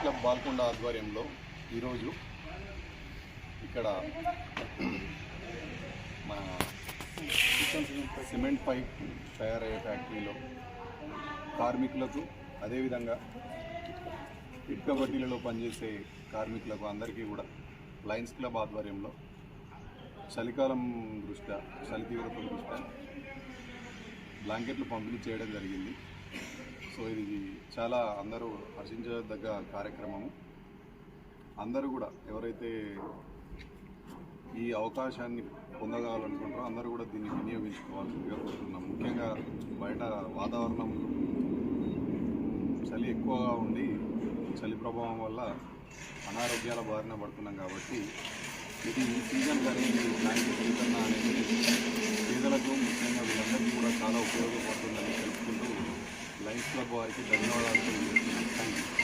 Club Balkonda ఆధ్వర్యంలో ఈరోజు ఇక్కడ మన సిమెంట్ పైప్ తయారయ్యే ఫ్యాక్టరీలో కార్మికులకు అదేవిధంగా ఇటుక బట్టీలలో పనిచేసే కార్మికులకు అందరికీ కూడా లయన్స్ క్లబ్ ఆధ్వర్యంలో చలికాలం దృష్ట్యా చలి తీవ్రత దృష్ట్యా బ్లాంకెట్లు పంపిణీ చేయడం జరిగింది. సో ఇది చాలా అందరూ హర్షించదగ్గ కార్యక్రమము. అందరూ కూడా ఎవరైతే ఈ అవకాశాన్ని పొందగాలనుకుంటారో అందరూ కూడా దీన్ని వినియోగించుకోవాల్సిందిగా కోరుతున్నాం. ముఖ్యంగా బయట వాతావరణం చలి ఎక్కువగా ఉండి చలి ప్రభావం వల్ల అనారోగ్యాల బారిన పడుతున్నాం కాబట్టి ఇది ఈ సీజన్ కానీ బ్లాంకెట్ వితరణ అనేది పేదలకు ముఖ్యంగా వీళ్ళందరికీ కూడా చాలా ఉపయోగపడుతుందని తెలుపుకుంటూ లయన్స్ క్లబ్ వారికి ధన్యవాదాలు తెలియజేస్తున్నాను. Thank you.